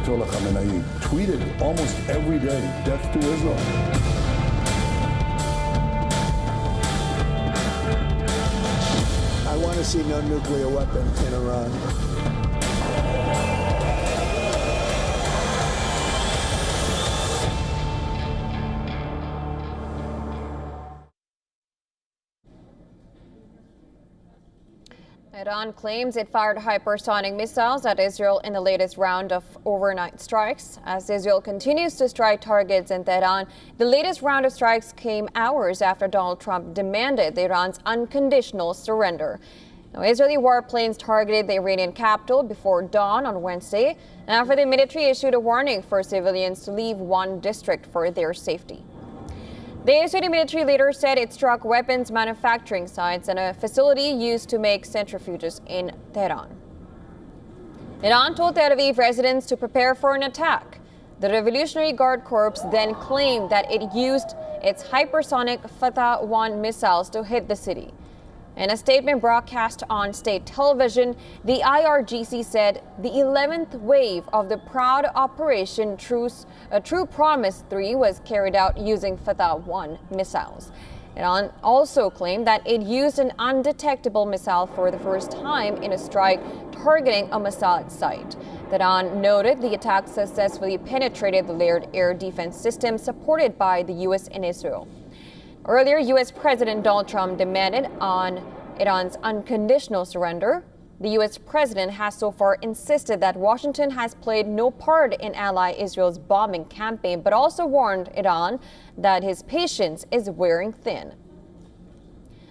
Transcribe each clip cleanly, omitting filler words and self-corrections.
Ayatollah Khamenei tweeted almost every day, "Death to Israel." I want to see no nuclear weapon in Iran. Iran claims it fired hypersonic missiles at Israel in the latest round of overnight strikes. As Israel continues to strike targets in Tehran, the latest round of strikes came hours after Donald Trump demanded Iran's unconditional surrender. Now, Israeli warplanes targeted the Iranian capital before dawn on Wednesday, after the military issued a warning for civilians to leave one district for their safety. The Israeli military later said it struck weapons manufacturing sites and a facility used to make centrifuges in Tehran. Iran told Tel Aviv residents to prepare for an attack. The Revolutionary Guard Corps then claimed that it used its hypersonic Fatah 1 missiles to hit the city. In a statement broadcast on state television, the IRGC said the 11th wave of the proud Operation True Promise 3 was carried out using Fatah 1 missiles. Iran also claimed that it used an undetectable missile for the first time in a strike targeting a Mossad site. Tehran noted the attack successfully penetrated the layered air defense system supported by the U.S. and Israel. Earlier, U.S. President Donald Trump demanded on Iran's unconditional surrender. The U.S. president has so far insisted that Washington has played no part in ally Israel's bombing campaign, but also warned Iran that his patience is wearing thin.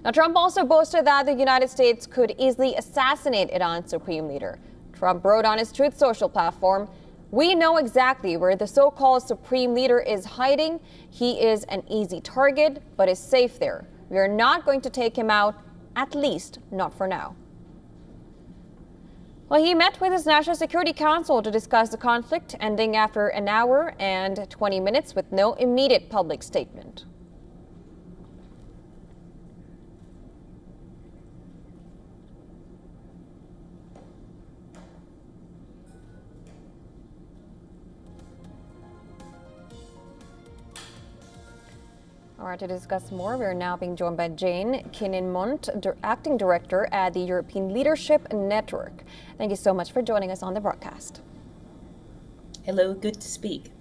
Now, Trump also boasted that the United States could easily assassinate Iran's supreme leader. Trump wrote on his Truth Social platform, "We know exactly where the so-called supreme leader is hiding. He is an easy target, but is safe there. We are not going to take him out, at least not for now." Well, he met with his National Security Council to discuss the conflict, ending after an hour and 20 minutes with no immediate public statement. All right, to discuss more, we are now being joined by Jane Kinninmont, Acting Director at the European Leadership Network. Thank you so much for joining us on the broadcast. Hello, good to speak.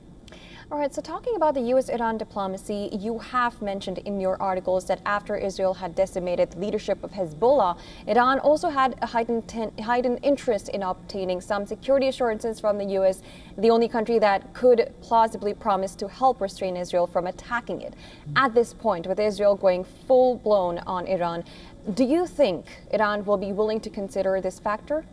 All right, so talking about the U.S.-Iran diplomacy, you have mentioned in your articles that after Israel had decimated the leadership of Hezbollah, Iran also had a heightened interest in obtaining some security assurances from the U.S., the only country that could plausibly promise to help restrain Israel from attacking it. At this point, with Israel going full-blown on Iran, do you think Iran will be willing to consider this factor?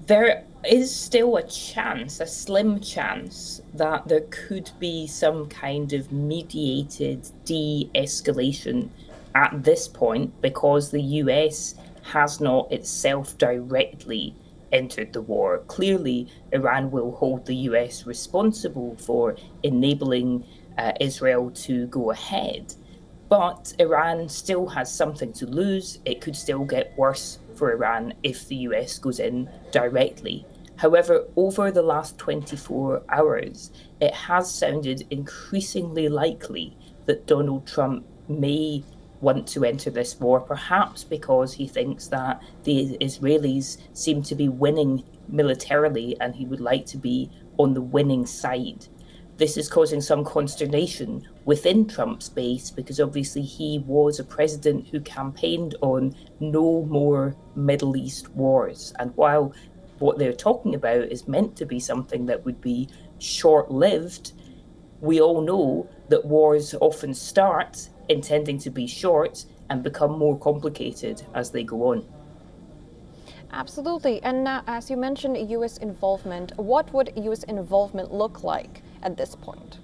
There is still a chance, a slim chance, that there could be some kind of mediated de-escalation at this point because the US has not itself directly entered the war. Clearly, Iran will hold the US responsible for enabling Israel to go ahead. But Iran still has something to lose. It could still get worse for Iran if the US goes in directly. However, over the last 24 hours, it has sounded increasingly likely that Donald Trump may want to enter this war, perhaps because he thinks that the Israelis seem to be winning militarily and he would like to be on the winning side. This is causing some consternation within Trump's base because obviously he was a president who campaigned on no more Middle East wars. And while what they're talking about is meant to be something that would be short-lived, we all know that wars often start intending to be short and become more complicated as they go on. Absolutely. And as you mentioned, U.S. involvement, what would U.S. involvement look like at this point?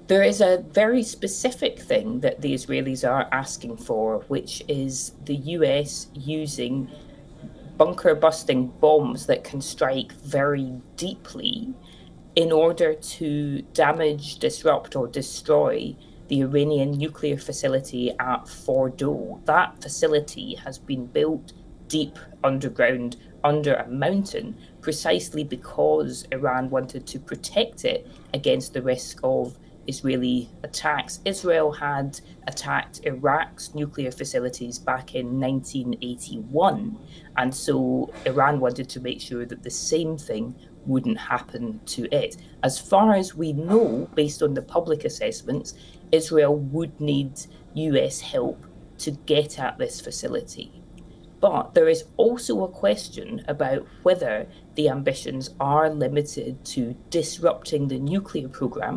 There is a very specific thing that the Israelis are asking for, which is the US using bunker-busting bombs that can strike very deeply in order to damage, disrupt, or destroy the Iranian nuclear facility at Fordow. That facility has been built deep underground under a mountain, precisely because Iran wanted to protect it against the risk of Israeli attacks. Israel had attacked Iraq's nuclear facilities back in 1981, and so Iran wanted to make sure that the same thing wouldn't happen to it. As far as we know, based on the public assessments, Israel would need US help to get at this facility. But there is also a question about whether the ambitions are limited to disrupting the nuclear program,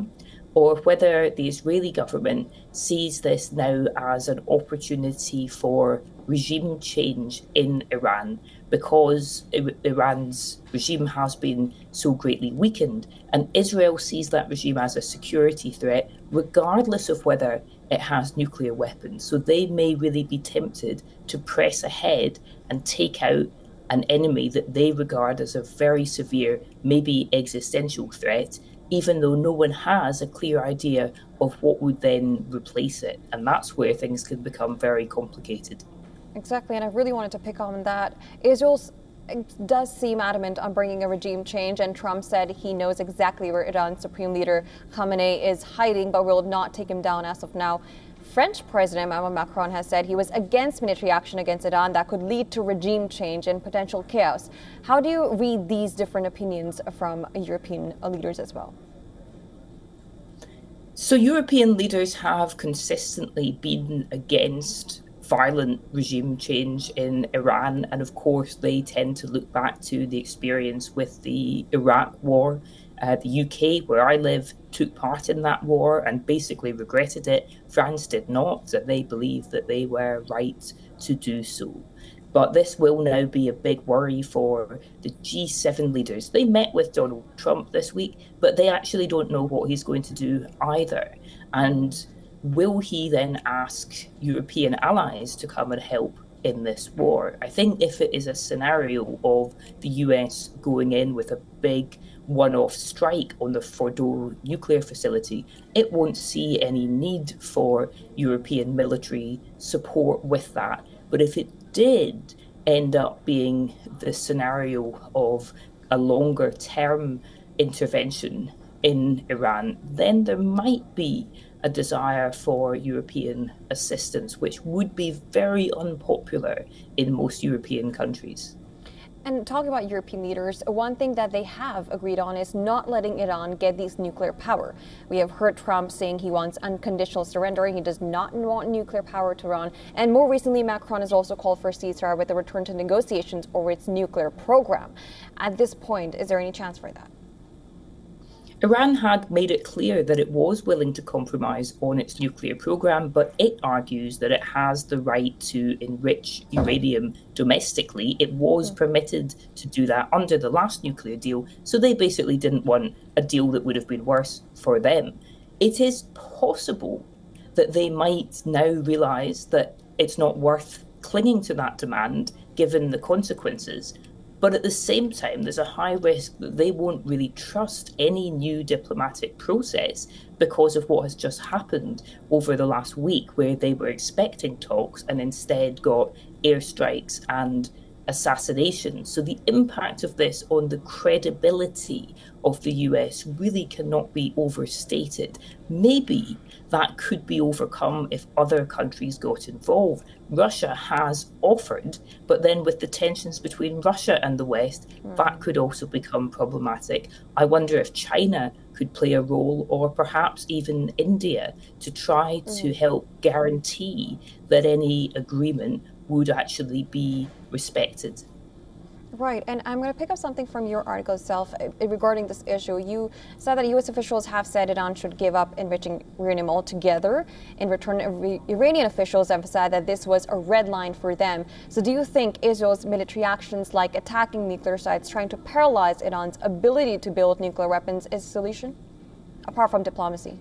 or whether the Israeli government sees this now as an opportunity for regime change in Iran, because Iran's regime has been so greatly weakened, and Israel sees that regime as a security threat, regardless of whether it has nuclear weapons. So they may really be tempted to press ahead and take out an enemy that they regard as a very severe, maybe existential threat, even though no one has a clear idea of what would then replace it. And that's where things can become very complicated. Exactly, and I really wanted to pick on that. Israel does seem adamant on bringing a regime change, and Trump said he knows exactly where Iran's Supreme Leader Khamenei is hiding, but will not take him down as of now. French President Emmanuel Macron has said he was against military action against Iran that could lead to regime change and potential chaos. How do you read these different opinions from European leaders as well? So European leaders have consistently been against violent regime change in Iran, and of course they tend to look back to the experience with the Iraq War. The UK, where I live, took part in that war and basically regretted it. France did not, and they believe that they were right to do so. But this will now be a big worry for the G7 leaders. They met with Donald Trump this week, but they actually don't know what he's going to do either. And will he then ask European allies to come and help in this war? I think if it is a scenario of the US going in with a big one-off strike on the Fordow nuclear facility, it won't see any need for European military support with that. But if it did end up being the scenario of a longer term intervention in Iran, then there might be a desire for European assistance, which would be very unpopular in most European countries. And talking about European leaders, one thing that they have agreed on is not letting Iran get these nuclear power. We have heard Trump saying he wants unconditional surrender. He does not want nuclear power to Iran. And more recently, Macron has also called for a ceasefire with a return to negotiations over its nuclear program. At this point, is there any chance for that? Iran had made it clear that it was willing to compromise on its nuclear program, but it argues that it has the right to enrich uranium domestically. It was permitted to do that under the last nuclear deal, so they basically didn't want a deal that would have been worse for them. It is possible that they might now realise that it's not worth clinging to that demand given the consequences. But at the same time, there's a high risk that they won't really trust any new diplomatic process because of what has just happened over the last week, where they were expecting talks and instead got airstrikes and assassinations. So the impact of this on the credibility of the US really cannot be overstated. Maybe that could be overcome if other countries got involved. Russia has offered, but then with the tensions between Russia and the West, that could also become problematic. I wonder if China could play a role, or perhaps even India, to try to help guarantee that any agreement would actually be respected. Right, and I'm going to pick up something from your article itself regarding this issue. You said that U.S. officials have said Iran should give up enriching uranium altogether. In return, Iranian officials emphasized that this was a red line for them. So do you think Israel's military actions, like attacking nuclear sites, trying to paralyze Iran's ability to build nuclear weapons, is a solution, apart from diplomacy?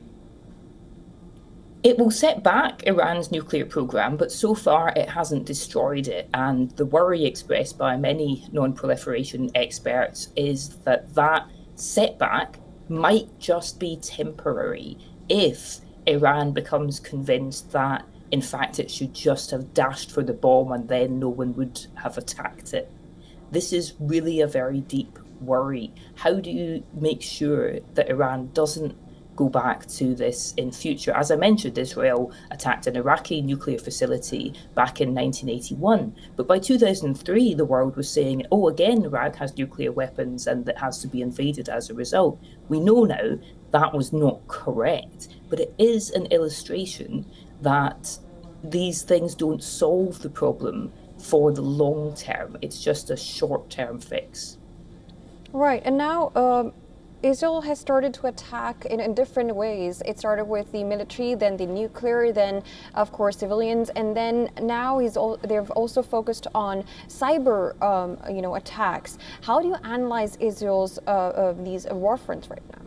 It will set back Iran's nuclear program, but so far it hasn't destroyed it. And the worry expressed by many non-proliferation experts is that that setback might just be temporary if Iran becomes convinced that In fact, it should just have dashed for the bomb and then no one would have attacked it. This is really a very deep worry. How do you make sure that Iran doesn't go back to this in future? As I mentioned, Israel attacked an Iraqi nuclear facility back in 1981. But by 2003, the world was saying, oh, again, Iraq has nuclear weapons and it has to be invaded as a result. We know now that was not correct, but it is an illustration that these things don't solve the problem for the long term. It's just a short-term fix. Right, and now Israel has started to attack in different ways. It started with the military, then the nuclear, then of course civilians, and then now they've also focused on cyber, attacks. How do you analyze Israel's these war fronts right now?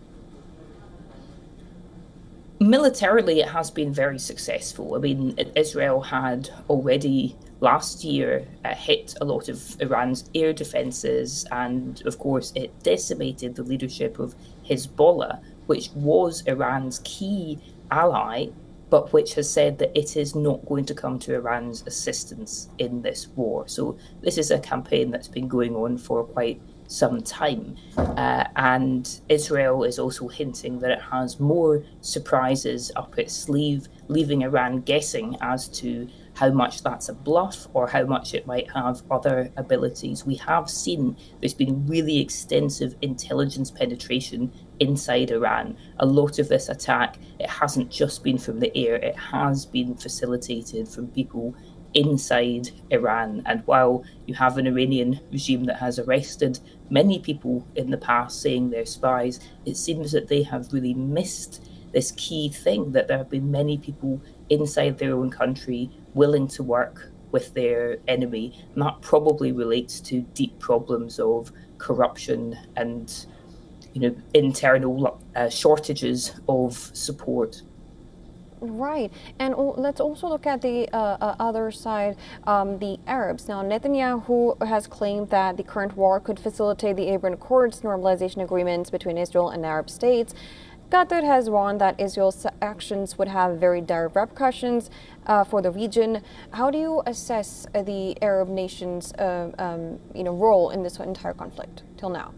Militarily, it has been very successful. I mean, Israel had already last year hit a lot of Iran's air defenses, and of course it decimated the leadership of Hezbollah, which was Iran's key ally, but which has said that it is not going to come to Iran's assistance in this war. So this is a campaign that's been going on for quite some time. And Israel is also hinting that it has more surprises up its sleeve, leaving Iran guessing as to how much that's a bluff or how much it might have other abilities. We have seen there's been really extensive intelligence penetration inside Iran. A lot of this attack, it hasn't just been from the air, it has been facilitated from people inside Iran. And while you have an Iranian regime that has arrested many people in the past saying they're spies, it seems that they have really missed this key thing, that there have been many people inside their own country willing to work with their enemy. And that probably relates to deep problems of corruption and internal shortages of support. Right, and let's also look at the other side, the Arabs. Now, Netanyahu has claimed that the current war could facilitate the Abraham Accords normalization agreements between Israel and Arab states. Qatar has warned that Israel's actions would have very direct repercussions for the region. How do you assess the Arab nations' role in this entire conflict till now?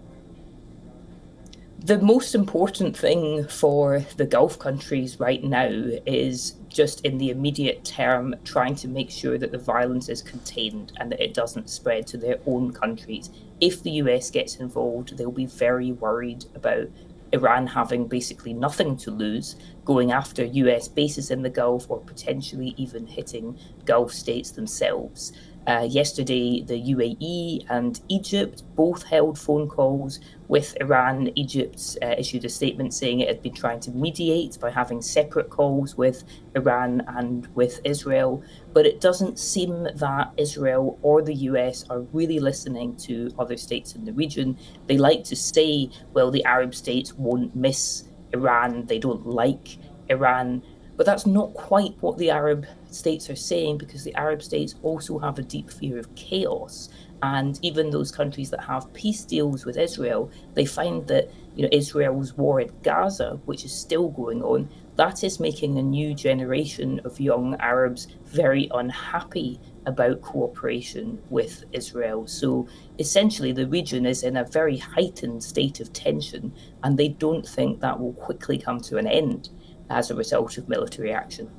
The most important thing for the Gulf countries right now is just in the immediate term trying to make sure that the violence is contained and that it doesn't spread to their own countries. If the US gets involved, they'll be very worried about Iran having basically nothing to lose, going after US bases in the Gulf or potentially even hitting Gulf states themselves. Yesterday, the UAE and Egypt both held phone calls with Iran. Egypt issued a statement saying it had been trying to mediate by having separate calls with Iran and with Israel. But it doesn't seem that Israel or the US are really listening to other states in the region. They like to say, well, the Arab states won't miss Iran. They don't like Iran. But that's not quite what the Arab states are saying, because the Arab states also have a deep fear of chaos. And even those countries that have peace deals with Israel, they find that Israel's war in Gaza, which is still going on, that is making a new generation of young Arabs very unhappy about cooperation with Israel. So essentially the region is in a very heightened state of tension, and they don't think that will quickly come to an end as a result of military action.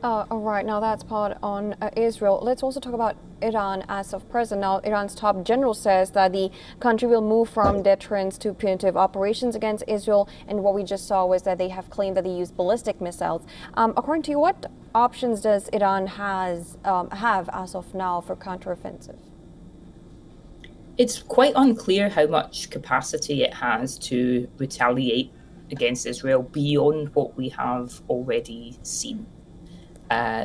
All right, now that's part on Israel. Let's also talk about Iran as of present. Now, Iran's top general says that the country will move from deterrence to punitive operations against Israel. And what we just saw was that they have claimed that they use ballistic missiles. According to you, what options does Iran have as of now for counteroffensive? It's quite unclear how much capacity it has to retaliate against Israel beyond what we have already seen.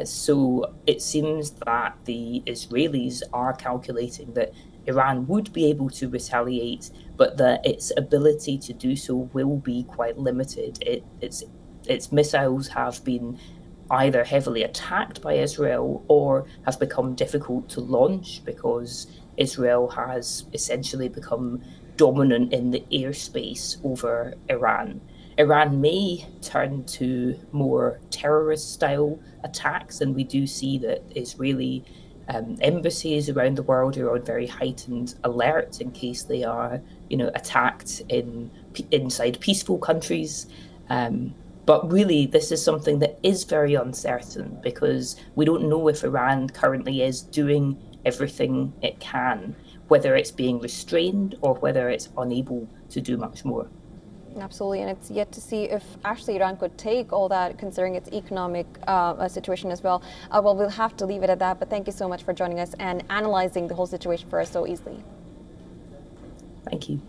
So it seems that the Israelis are calculating that Iran would be able to retaliate, but that its ability to do so will be quite limited. Its missiles have been either heavily attacked by Israel or have become difficult to launch because Israel has essentially become dominant in the airspace over Iran. Iran may turn to more terrorist-style attacks, and we do see that Israeli embassies around the world are on very heightened alert in case they are, attacked inside peaceful countries. But really, this is something that is very uncertain because we don't know if Iran currently is doing everything it can, whether it's being restrained or whether it's unable to do much more. Absolutely, and it's yet to see if actually Iran could take all that, considering its economic situation as well. Well, we'll have to leave it at that, but thank you so much for joining us and analyzing the whole situation for us so easily. Thank you.